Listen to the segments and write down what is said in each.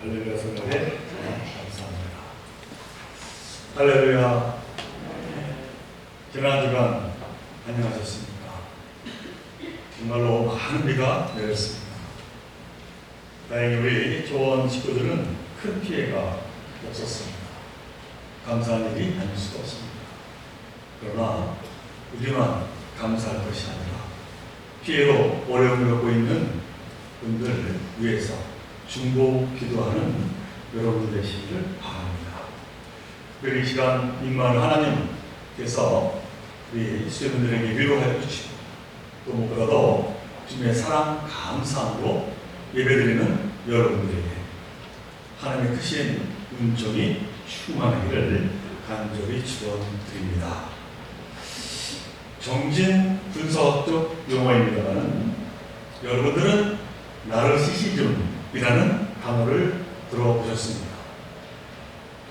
할렐루야 성령에 감사합니다. 할렐루야. 지난 주간 안녕하셨습니까? 정말로 많은 비가 내렸습니다. 다행히 우리 조원 식구들은 큰 피해가 없었습니다. 감사한 일이 아닐 수도 없습니다. 그러나 우리만 감사할 것이 아니라 피해로 어려움을 겪고 있는 분들을 위해서 중보 기도하는 여러분 되시기를 바랍니다. 그리고 이 시간 임마누엘 하나님께서 우리 수요분들에게 위로하여 주시고 또 무엇보다도 주님의 사랑 감사함으로 예배드리는 여러분들에게 하나님의 크신 은총이 충만하기를 간절히 축원드립니다. 정신 분석적 용어입니다만 여러분들은 나르시시즘이라는 단어를 들어보셨습니다.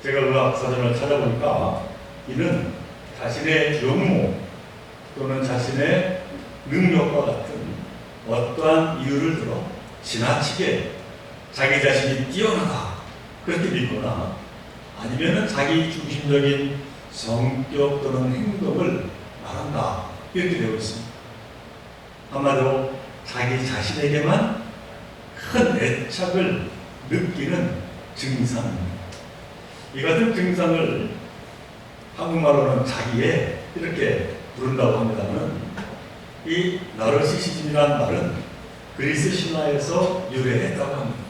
제가 의학 사전을 찾아보니까 이는 자신의 용모 또는 자신의 능력과 같은 어떠한 이유를 들어 지나치게 자기 자신이 뛰어나다 그렇게 믿거나 아니면 자기 중심적인 성격 또는 행동을 말한다 이렇게 되어 있습니다. 한마디로 자기 자신에게만 큰 애착을 느끼는 증상입니다. 이 같은 증상을 한국말로는 자기애 이렇게 부른다고 합니다만 이 나르시시즘이라는 말은 그리스 신화에서 유래했다고 합니다.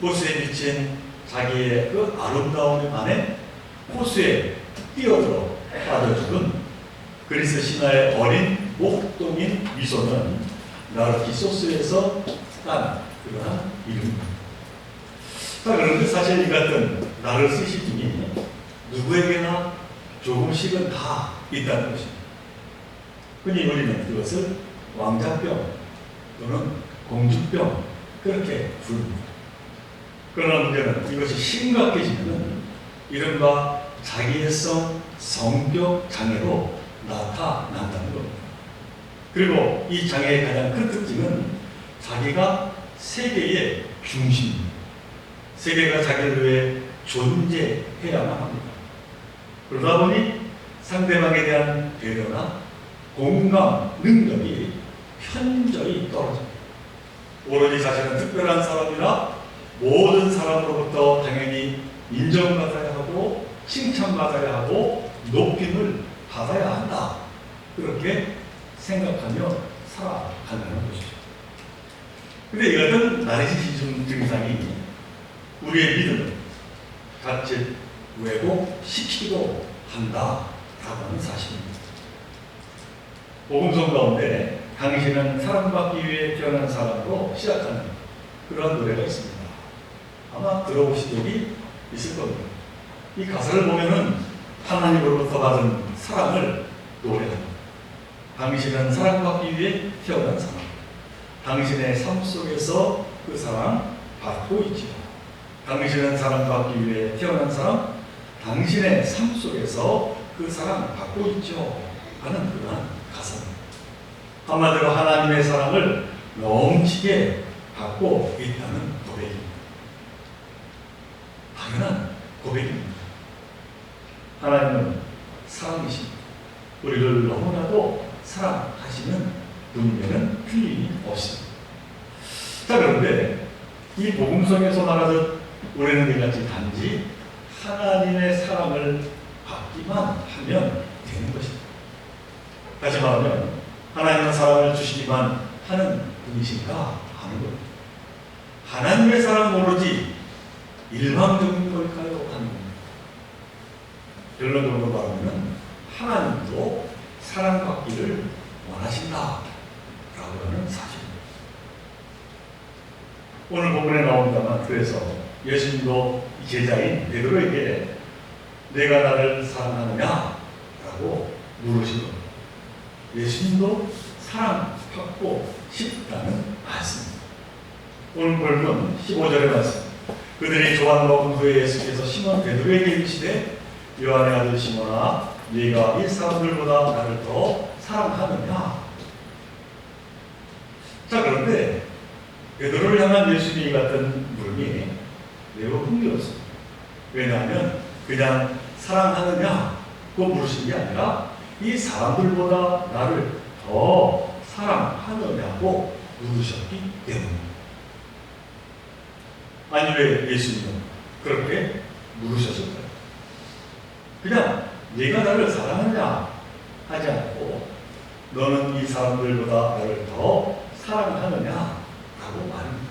호수에 비친 자기의 그 아름다움 안에 호수에 뛰어들어 빠져 죽은 그리스 신화의 어린 목동인 미소는 나르키소스에서 딴 그러한 이름입니다. 그런데 사실 이 같은 나르시시즘이 누구에게나 조금씩은 다 있다는 것입니다. 흔히 우리는 그것을 왕자병 또는 공주병 그렇게 부릅니다. 그러나 문제는 이것이 심각해지면 이른바 자기애성 성격 장애로 나타난다는 겁니다. 그리고 이 장애의 가장 큰 특징은 자기가 세계의 중심입니다. 세계가 자기를 위해 존재해야만 합니다. 그러다 보니 상대방에 대한 배려나 공감 능력이 현저히 떨어집니다. 오로지 자신은 특별한 사람이라 모든 사람으로부터 당연히 인정받아야 하고 칭찬받아야 하고 높임을 받아야 한다. 그렇게 생각하며 살아간다는 것이죠. 근데 이 같은 나르시시즘 증상이 우리의 믿음을 자칫 왜곡시키기도 한다라고 하는 사실입니다. 복음성 가운데 당신은 사랑받기 위해 태어난 사람으로 시작하는 그러한 노래가 있습니다. 아마 들어보신 적이 있을 겁니다. 이 가사를 보면은 하나님으로부터 받은 사랑을 노래합니다. 당신은 사랑받기 위해 태어난 사람. 당신의 삶 속에서 그 사랑 받고 있지요. 당신은 사랑받기 위해 태어난 사람. 당신의 삶 속에서 그 사랑 받고 있죠. 하는 그러한 가사입니다. 한마디로 하나님의 사랑을 넘치게 받고 있다는 고백입니다. 당연한 고백입니다. 하나님은 사랑이십니다. 우리를 너무나도 사랑하시는 분임에는 틀림이 없습니다. 자, 그런데 이 복음성에서 말하듯 우리는 이같이 단지 하나님의 사랑을 받기만 하면 되는 것입니다. 다시 말하면 하나님은 사랑을 주시기만 하는 분이신가 하는 겁니다. 하나님의 사랑은 오로지 일방적인 걸까요? 하는 겁니다. 결론적으로 말하면 하나님도 사랑받기를 원하신다라고 하는 사실입니다. 오늘 본문에 나옵니다만 그래서 예수님도 제자인 베드로에게 내가 나를 사랑하느냐라고 물으신 겁니다. 예수님도 사랑받고 싶다는 말씀입니다. 오늘 본문 15절의 말씀. 그들이 조항을 먹은 후에 예수께서 시몬 베드로에게 이르시되 요한의 아들 시몬아 네가 이 사람들보다 나를 더 사랑하느냐. 자, 그런데 베드로를 향한 예수님이 같은 물음이 왜냐하면 그냥 사랑하느냐고 물으신 게 아니라 이 사람들보다 나를 더 사랑하느냐고 물으셨기 때문입니다. 아니 왜 예수님은 그렇게 물으셨을까요? 그냥 네가 나를 사랑하느냐 하지 않고 너는 이 사람들보다 나를 더 사랑하느냐라고 말합니다.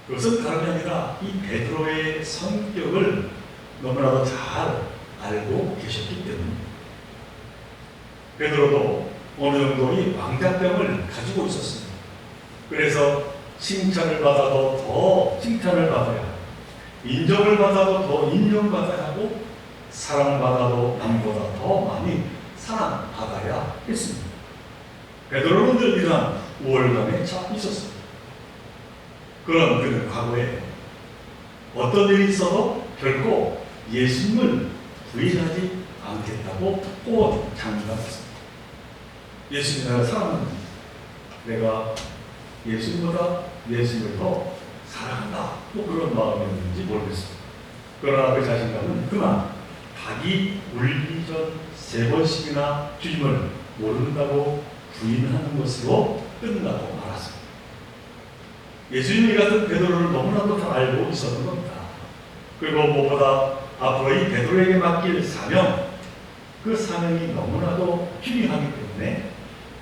그것은 다름이 아니라 이 베드로의 성격을 너무나도 잘 알고 계셨기 때문입니다. 베드로도 어느 정도 이 왕자병을 가지고 있었습니다. 그래서 칭찬을 받아도 더 칭찬을 받아야 하고, 인정을 받아도 더 인정받아야 하고, 사랑받아도 남보다 더 많이 사랑받아야 했습니다. 베드로는 늘 이러한 우월감에 차 있었습니다. 그런 그는 과거에 어떤 일이 있어도 결코 예수님을 부인하지 않겠다고 꼭 장담했습니다. 예수님 나를 사랑합니다. 내가 예수님보다 예수님을 더 사랑한다. 뭐 그런 마음이었는지 모르겠습니다. 그러나 그 자신감은 그만 닭이 울기 전 3번씩이나 주님을 모른다고 부인하는 것으로 끝나고 말았습니다. 예수님이 같은 베드로를 너무나도 잘 알고 있었던 겁니다. 그리고 무엇보다 앞으로 이 베드로에게 맡길 사명, 그 사명이 너무나도 중요하기 때문에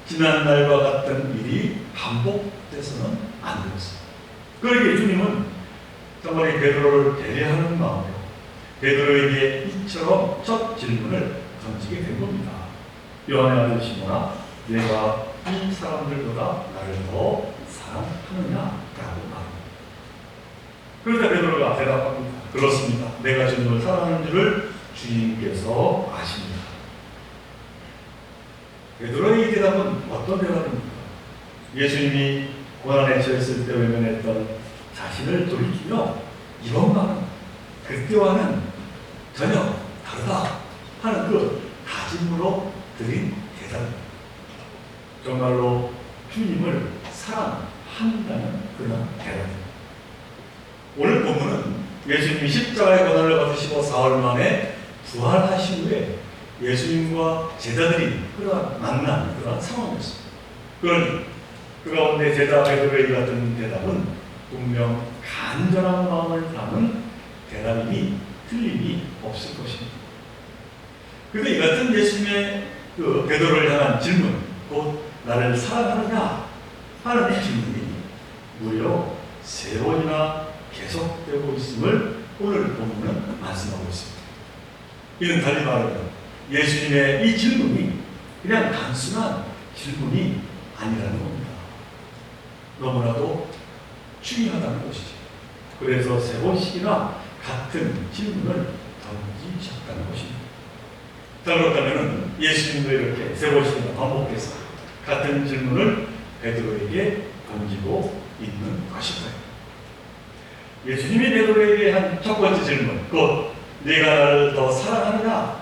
지난날과 같은 일이 반복돼서는 안 되었습니다. 그러기에 주님은 정말 이 베드로를 배려하는 마음으로 베드로에게 이처럼 첫 질문을 던지게 된 겁니다. 요한의 아들 시몬아, 내가 이 사람들보다 나를 더 사랑하느냐? 라고 말합니다. 그러자 베드로가 대답합니다. 그렇습니다. 내가 주님을 사랑하는 줄을 주님께서 아십니다. 베드로의 이 대답은 어떤 대답입니까? 예수님이 고난에 처했을 때 외면했던 자신을 돌이키며 이런 말은 그때와는 전혀 다르다 하는 그 다짐으로 드린 대답입니다. 정말로 주님을 사랑한다는 그런 대답입니다. 오늘 본문은 예수님이 십자가의 고난을 받으시고 사흘 만에 부활하신 후에 예수님과 제자들이 만난 그런 상황이었습니다. 그러니 그 가운데 제자 베드로의 같은 대답은 분명 간절한 마음을 담은 대답이니 틀림이 없을 것입니다. 그런데 이 같은 예수님의 그 베드로를 향한 질문, 곧 나를 사랑하느냐 하는 이 질문이 무려 3번이나 계속되고 있음을 오늘 본문은 말씀하고 있습니다. 이는 달리 말하면 예수님의 이 질문이 그냥 단순한 질문이 아니라는 겁니다. 너무나도 중요하다는 것이죠. 그래서 3번씩이나 같은 질문을 던지셨다는 것입니다. 자, 그렇다면 예수님도 이렇게 3번씩이나 반복해서 같은 질문을 베드로에게 던지고 있는 것일까요? 예수님이 베드로에게 한 첫 번째 질문, 곧 네가 나를 더 사랑하느냐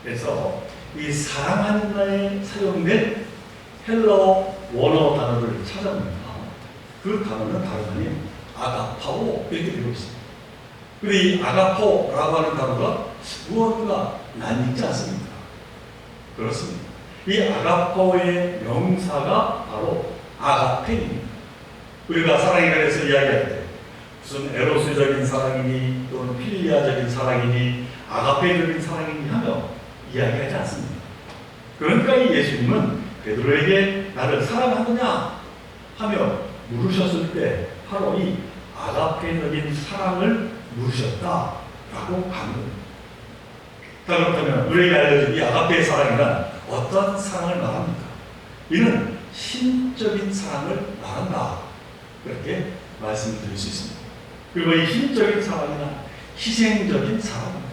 해서 이 사랑하느냐에 사용된 헬라어 원어 단어를 찾아봅니다. 그 단어는 다름 아닌 아가파오 이렇게 되어 있습니다. 그런데 이 아가파오라고 하는 단어가 무언가 낯익지 않습니다. 그렇습니다. 이 아가파오의 명사가 바로 아가페입니다. 우리가 사랑에 관해서 이야기할 때 무슨 에로스적인 사랑이니 또는 필리아적인 사랑이니 아가페적인 사랑이니 하며 이야기하지 않습니다. 그러니까 이 예수님은 베드로에게 나를 사랑하느냐 하며 물으셨을 때 바로 이 아가페적인 사랑을 물으셨다라고 하는 겁니다. 자, 그렇다면 우리에게 알려진 이 아가페의 사랑이란 어떤 사랑을 말합니까? 이는 신적인 사랑을 말한다. 그렇게 말씀드릴 수 있습니다. 그리고 이 신적인 사랑이나 희생적인 사랑입니다.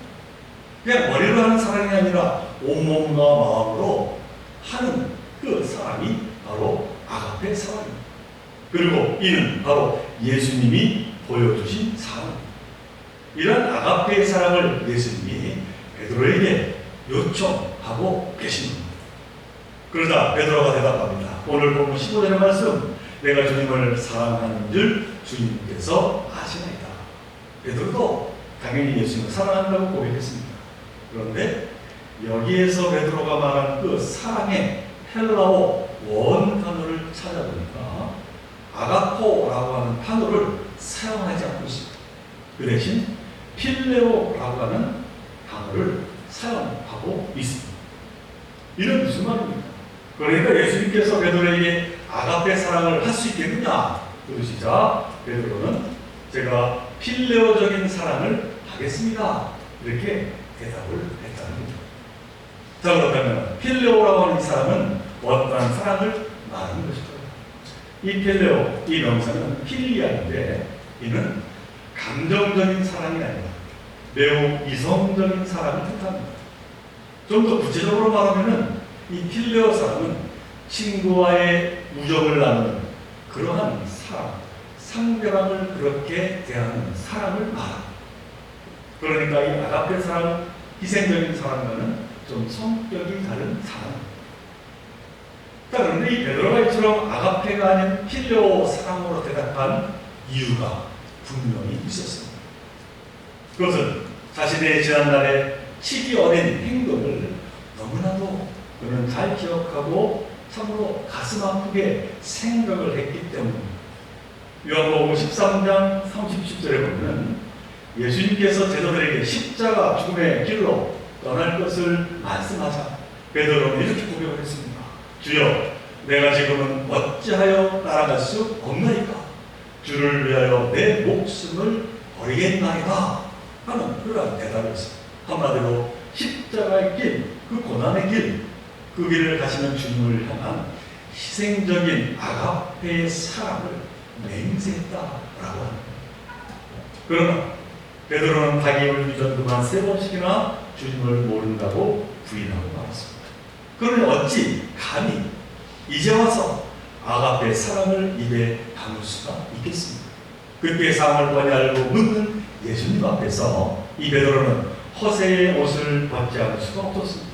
그냥 머리로 하는 사랑이 아니라 온몸과 마음으로 하는 그 사랑이 바로 아가페 사랑입니다. 그리고 이는 바로 예수님이 보여주신 사랑입니다. 이런 아가페의 사랑을 예수님이 베드로에게 요청하고 계십니다. 그러자 베드로가 대답합니다. 오늘 본문 15절의 말씀, 내가 주님을 사랑하는 줄 주님께서 아시나이다. 베드로도 당연히 예수님을 사랑한다고 고백했습니다. 그런데 여기에서 베드로가 말한 그 사랑의 헬라어 원 단어를 찾아보니까 아가포라고 하는 단어를 사용하지 않고 있습니다. 그 대신 필레오라고 하는 단어를 사용하고 있습니다. 이는 무슨 말입니까? 그러니까 예수님께서 베드로에게 아가페 사랑을 할 수 있겠느냐 물으시자 베드로는 제가 필레오적인 사랑을 하겠습니다. 이렇게 대답을 했다는 겁니다. 자, 그렇다면 필레오라고 하는 이 사람은 어떠한 사랑을 말하는 것일까요? 이 필레오, 이 명사는 필리아인데 이는 감정적인 사랑이 아니라 매우 이성적인 사랑을 뜻합니다. 좀 더 구체적으로 말하면은 이 필레오 사람은 친구와의 우정을 나누는 그러한 사랑, 상대방을 그렇게 대하는 사랑을 말합니다. 그러니까 이 아가페 사랑, 희생적인 사랑과는 좀 성격이 다른 사랑입니다. 그런데 이 베드로가 이처럼 아가페가 아닌 필레오 사랑으로 대답한 이유가 분명히 있었습니다. 그것은 자신의 지난날의 치기 어린 행동을 너무나도 그는 잘 기억하고 참으로 가슴 아프게 생각을 했기 때문입니다. 요한복음 13장 37절에 보면 예수님께서 제자들에게 십자가 죽음의 길로 떠날 것을 말씀하사 베드로는 이렇게 고백을 했습니다. 주여, 내가 지금은 어찌하여 따라갈 수 없나이까? 주를 위하여 내 목숨을 버리겠나이다 하는 그러한 대답을 했습니다. 한마디로 십자가의 길, 그 고난의 길, 그 길을 가시는 주님을 향한 희생적인 아가페의 사랑을 맹세했다라고 합니다. 그러나 베드로는 자기 울기 그만 3번씩이나 주님을 모른다고 부인하고 말았습니다. 그러니 어찌 감히 이제 와서 아가페의 사랑을 입에 담을 수가 있겠습니까? 그때의 상황을 뻔히 알고 묻는 예수님 앞에서 이 베드로는 허세의 옷을 벗지 않을 수가 없었습니다.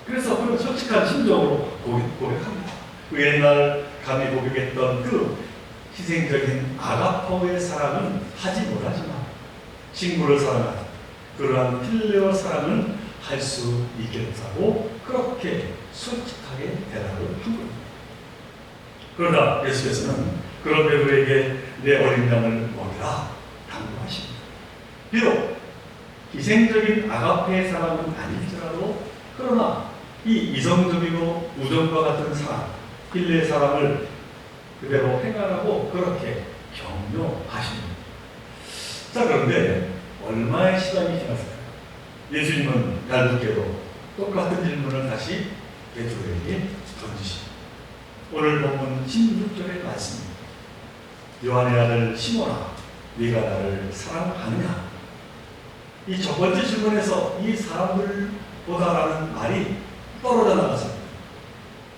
그래서 그는 솔직한 심정으로 고백합니다. 그 옛날 감히 고백했던 그 희생적인 아가포의 사랑은 하지 못하지만 친구를 사랑하는 그러한 필레오 사랑은 할 수 있겠다고 그렇게 솔직하게 대답을 한 겁니다. 그러나 예수께서는 그런 베드로에게 내 어린 양을 먹이라 당부하십니다. 비록 희생적인 아가페의 사랑은 아닐지라도 그러나 이 이성적이고 우정과 같은 사랑, 필레의 사랑을 그대로 행하라고 그렇게 격려하십니다. 자, 그런데 얼마의 시간이 지났을까요? 예수님은 얄궂게도 똑같은 질문을 다시 베드로에게 던지십니다. 오늘 본문 16절의 말씀입니다. 요한의 아들 시몬아, 네가 나를 사랑하느냐? 이 첫 번째 질문에서 이 사람들보다라는 말이 떨어져 나갔습니다.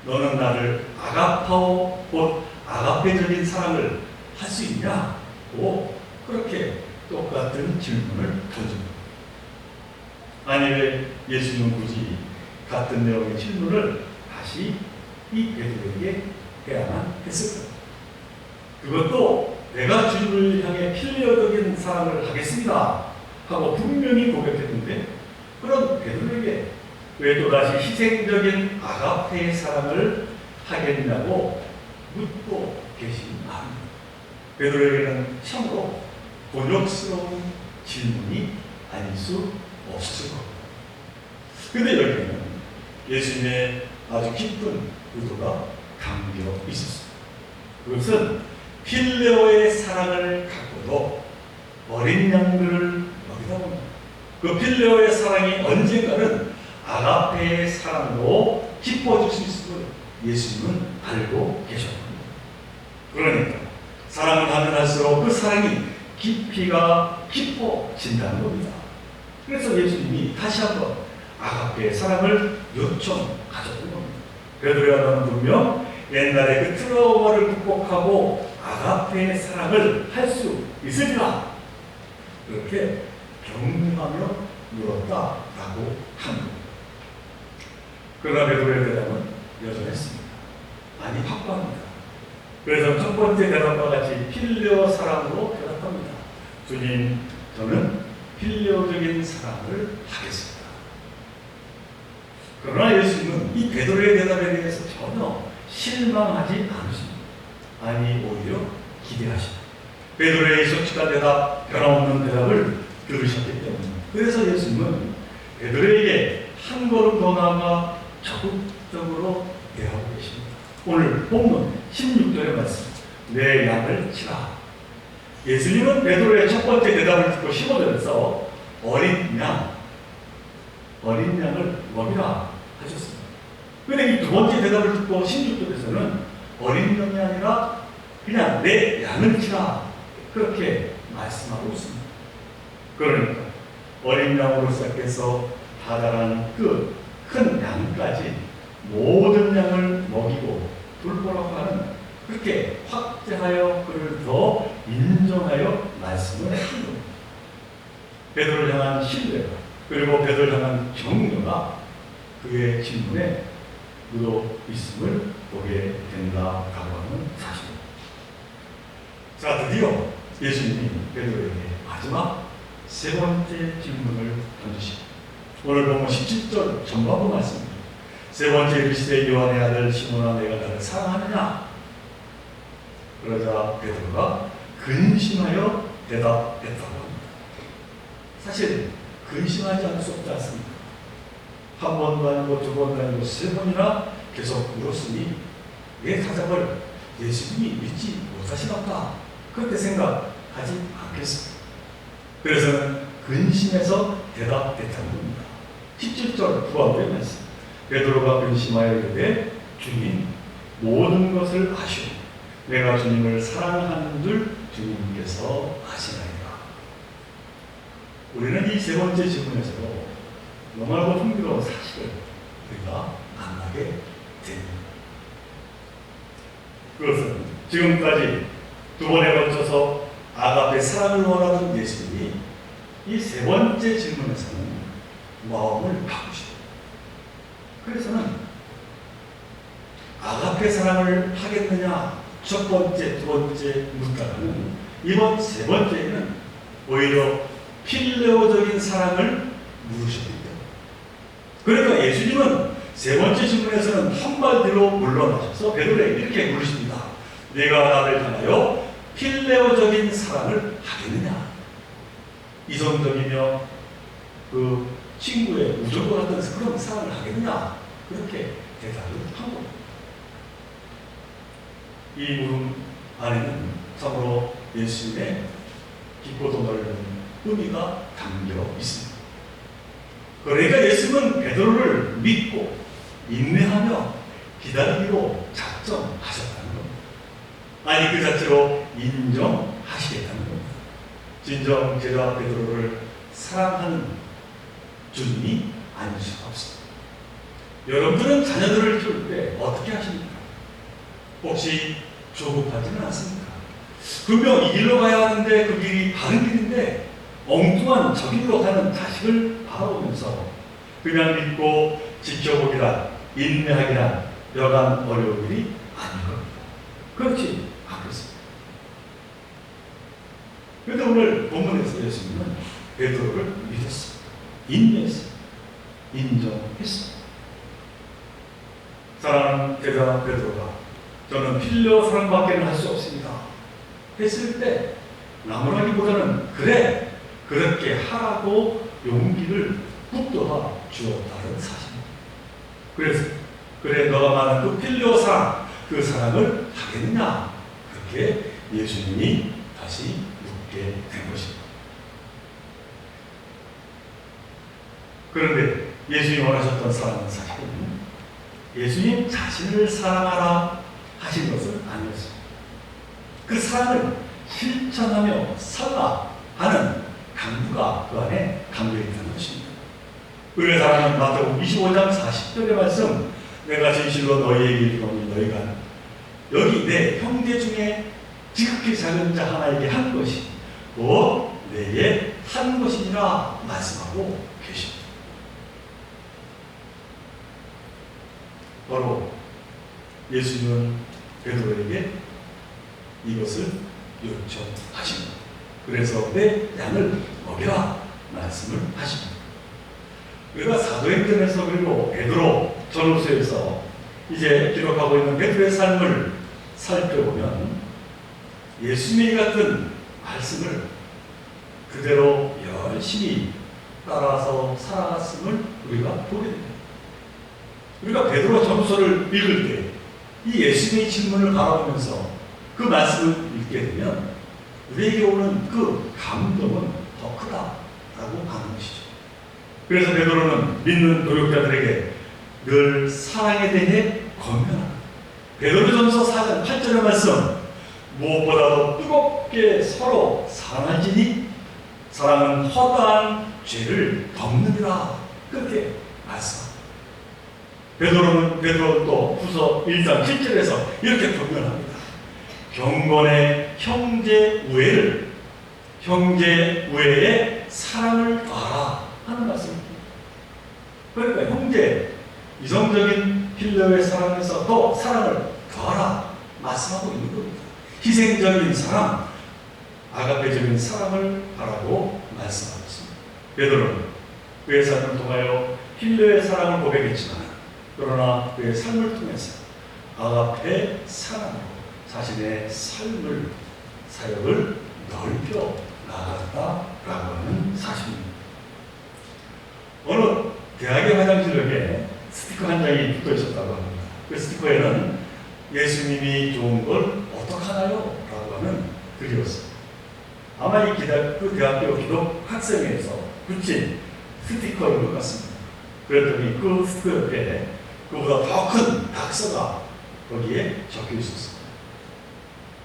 너는 나를 아가파오, 곧 아가페적인 사랑을 할 수 있냐고 그렇게 똑같은 질문을 던집니다. 아니 왜 예수님은 굳이 같은 내용의 질문을 다시 이 베드로에게 해야만 했을까요? 그것도 내가 주님을 향해 필레오적인 사랑을 하겠습니다 하고 분명히 고백했는데 그런 베드로에게 왜 또다시 희생적인 아가페의 사랑을 하겠냐고 묻고 계신 마음입니다. 베드로에게는 참으로 곤욕스러운 질문이 아닐 수 없을 겁니다. 그런데 여기에는 예수님의 아주 깊은 의도가 담겨 있었습니다. 그것은 필레오의 사랑을 갖고도 어린 양들을 먹이다 봅니다. 그 필레오의 사랑이 언젠가는 아가페의 사랑으로 깊어질 수 있을 걸 예수님은 알고 계셨습니다. 그러니까 사랑을 하면 할수록 그 사랑이 깊이가 깊어진다는 겁니다. 그래서 예수님이 다시 한번 아가페의 사랑을 요청하셨던 겁니다. 베드로야, 너는 분명 옛날에 그 트라우마를 극복하고 아가페의 사랑을 할 수 있으리라. 그렇게 경륜하며 물었다라고 합니다. 그러나 베드로의 대답은 여전했습니다. 아니, 확고합니다. 그래서 첫 번째 대답과 같이 필레오 사랑으로 대답합니다. 주님, 저는 필요적인 사랑을 하겠습니다. 그러나 예수님은 이 베드로의 대답에 대해서 전혀 실망하지 않으십니다. 아니 오히려 기대하십니다. 베드로의 솔직한 대답, 변함없는 대답을 들으셨기 때문입니다. 그래서 예수님은 베드로에게 한 걸음 더 나아가 적극적으로 대하고 계십니다. 오늘 본문 16절의 말씀, 내 양을 치라. 예수님은 베드로의 첫 번째 대답을 듣고 15절에서 어린 양을 먹이라 하셨습니다. 그런데 이 두 번째 대답을 듣고 16절에서는 어린 양이 아니라 그냥 내 양을 치라, 그렇게 말씀하고 있습니다. 그러니까 어린 양으로 시작해서 다자란 그 큰 양까지 모든 양을 먹이고 돌보라고 하는, 그렇게 확대하여 그를 더 인정하여 말씀을 하신 겁니다. 베드로를 향한 신뢰가, 그리고 베드로를 향한 격려가 그의 질문에 묻어 있음을 보게 된다라고 하는 사실입니다. 자, 드디어 예수님이 베드로에게 마지막 세 번째 질문을 던지십니다. 오늘 보면 17절 전반부 말씀입니다. 세 번째 이르시되 요한의 아들 시몬아, 내가 나를 사랑하느냐? 그러자 베드로가 근심하여 대답했다고 합니다. 사실 근심하지 않을 수 없지 않습니까? 한 번도 아니고 두 번도 아니고 세 번이나 계속 물었으니 내 대답을 예수님이 믿지 못하시던가, 그렇게 생각하지 않겠습니다. 그래서 근심해서 대답했다는 겁니다. 17절 후반부의 말씀, 베드로가 근심하여 이르되 주님, 모든 것을 아시오. 내가 주님을 사랑하는 줄 주님께서 아시나이다. 우리는 이 세 번째 질문에서도 너무나도 흥미로운 사실을 우리가 만나게 됩니다. 그것은 지금까지 두 번에 걸쳐서 아가페 사랑을 원하는 예수님이 이 세 번째 질문에서는 마음을 바꾸시고, 그래서는 아가페 사랑을 하겠느냐 첫 번째, 두 번째 묻다가는 이번 세 번째에는 오히려 필레오적인 사랑을 물으십니다. 그러니까 예수님은 세 번째 질문에서는 한 발 뒤로 물러나셔서 베드로에게 이렇게 물으십니다. 내가 나를 향하여 필레오적인 사랑을 하겠느냐? 이성적이며 그 친구의 우정과 같은 그런 사랑을 하겠느냐? 그렇게 대답을 한 겁니다. 이 물음 안에는 참으로 예수님의 깊고도 넓은 의미가 담겨 있습니다. 그러니까 예수님은 베드로를 믿고 인내하며 기다리기로 작정하셨다는 겁니다. 아니, 그 자체로 인정하시겠다는 겁니다. 진정 제자 베드로를 사랑하는 주님이 아닐 수가 없습니다. 여러분들은 자녀들을 키울 때 어떻게 하십니까? 혹시 조급하지는 않습니까? 분명 이 길로 가야 하는데 그 길이 바른 길인데 엉뚱한 저 길로 가는 자식을 바라보면서 그냥 믿고 지켜보기란, 인내하기란 여간 어려운 일이 아닌 겁니다. 그렇지 않겠습니다. 그런데 오늘 본문에서 예수님은 베드로를 믿었습니다. 인내했습니다. 인정했습니다. 사랑하는 제자 베드로가 저는 필요 사랑밖에는 할 수 없습니다 했을 때 나무라기보다는 그래, 그렇게 하라고 용기를 북돋아 주었다는 사실입니다. 그래서 그래, 너가 말하는 그 필요 사랑, 그 사랑을 하겠느냐? 그렇게 예수님이 다시 묻게 된 것입니다. 그런데 예수님이 원하셨던 사랑은 사실은 예수님 자신을 사랑하라 하신 것은 아니었습니다. 그 사랑을 실천하며 살라 하는 강구가 그 안에 담겨있다는 것입니다. 우리의 사랑은 마태복음 25장 40절의 말씀, 내가 진실로 너희에게 이르노니 너희가 여기 내 형제 중에 지극히 작은 자 하나에게 한 것이 곧 내게 한 것이니라 말씀하고 계십니다. 바로 예수님은 베드로에게 이것을 요청하십니다. 그래서 내 양을 먹여라 말씀을 하십니다. 우리가 사도행전에서 그리고 베드로 전후서에서 이제 기록하고 있는 베드로의 삶을 살펴보면 예수님이 같은 말씀을 그대로 열심히 따라서 살아갔음을 우리가 보게 됩니다. 우리가 베드로 전후서를 읽을 때 이 예수님의 질문을 바라보면서 그 말씀을 읽게 되면 우리에게 오는 그 감동은 더 크다라고 하는 것이죠. 그래서 베드로는 믿는 노력자들에게 늘 사랑에 대해 권면합니다. 베드로전서 4장 8절의 말씀, 무엇보다도 뜨겁게 서로 사랑하지니 사랑은 허다한 죄를 덮느니라, 그렇게 말씀합니다. 베드로는 또 후서 1장 7절에서 이렇게 권면합니다. 경건의 형제 우애에 사랑을 더하라 하는 말씀입니다. 그러니까 형제, 이성적인 필요의 사랑에서 더 사랑을 더하라 말씀하고 있는 겁니다. 희생적인 사랑, 아가페적인 사랑을 바라고 말씀하고 있습니다. 베드로는 그의 삶을 통하여 필요의 사랑을 고백했지만 그러나 그의 삶을 통해서 아가페 사랑으로 자신의 삶을, 사역을 넓혀 나갔다라고 하는 사실입니다. 어느 대학의 화장실에 스티커 한 장이 붙어 있었다고 합니다. 그 스티커에는 예수님이 좋은 걸 어떡하나요? 라고 하는 글이었습니다. 아마 그 대학교 기독 학생회에서 붙인 스티커인 것 같습니다. 그랬더니 그 스티커 옆에 그보다 더 큰 낙서가 거기에 적혀 있었습니다.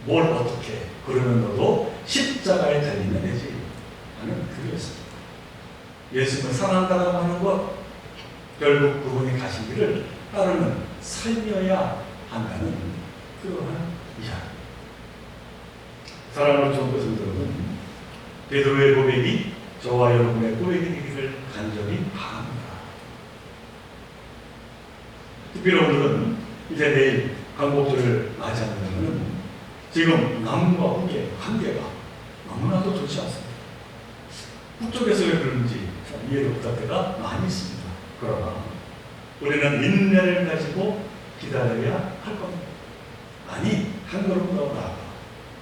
뭘 어떻게, 그러면 너도 십자가에 달리면 되지 하는 글이었습니다. 예수님을 사랑한다고 하는 것, 결국 그분이 가신 길을 따르는 삶이어야 한다는 그러한 이야기. 사랑하는 좋은 것은 베드로의 고백이 저와 여러분의 고백이 되기를 간절히 바랍니다. 특별히 오늘은 이제 내일 광복절을 맞이하는 지금 남과 북의 관계가 너무나도 좋지 않습니다. 북쪽에서 왜 그런지 이해를 못할 때가 많이 있습니다. 그러나 우리는 인내를 가지고 기다려야 할 겁니다. 아니, 한 걸음 더 나아가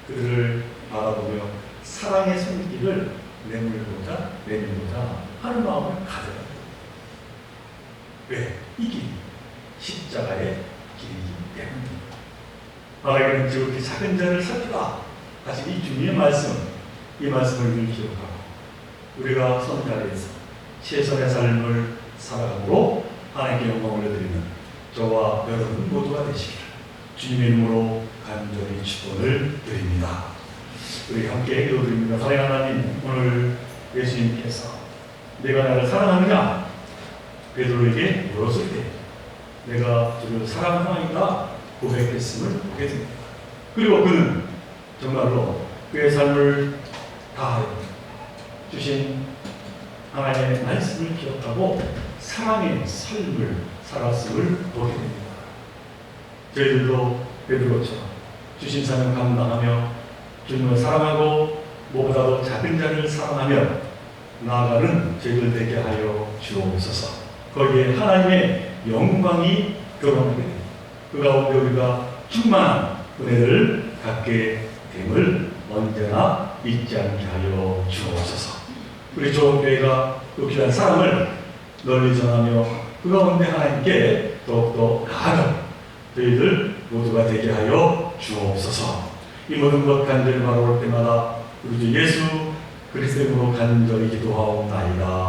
그들을 바라보며 사랑의 손길을 내밀고자 하는 마음을 가져야 합니다. 왜? 이 길이 십자가의 길이기 때문입니다. 바라기는 지극히 작은 자를 살피라 하신 이 주님의 말씀, 이 말씀을 늘 기억하고 우리가 선자리에서 최선의 삶을 살아감으로 하나님께 영광을 올려드리는 저와 여러분 모두가 되시기를 주님의 이름으로 간절히 축원을 드립니다. 우리 함께 기도드립니다. 사랑하는 하나님, 오늘 예수님께서 내가 나를 사랑하느냐 베드로에게 물었을 때 내가 주를 사랑하나이다 고백했음을 보게 됩니다. 그리고 그는 정말로 그의 삶을 다하여 주신 하나님의 말씀을 기억하고 사랑의 삶을 살았음을 보게 됩니다. 저희들도 베드로처럼 주신 사명 감당하며 주님을 사랑하고 무엇보다도 작은 자를 사랑하며 나아가는 저희들 되게 하여 주옵소서. 거기에 하나님의 영광이 드러나게 됩니다. 그 가운데 우리가 충만한 은혜를 갖게 됨을 언제나 잊지 않게 하여 주옵소서. 우리 좋은 교회가 그 귀한 사랑을 널리 전하며 그 가운데 하나님께 더욱더 나아가 저희들 모두가 되게 하여 주옵소서. 이 모든 것 간절히 바라볼 때마다 우리 주 예수 그리스도로 간절히 기도하옵나이다.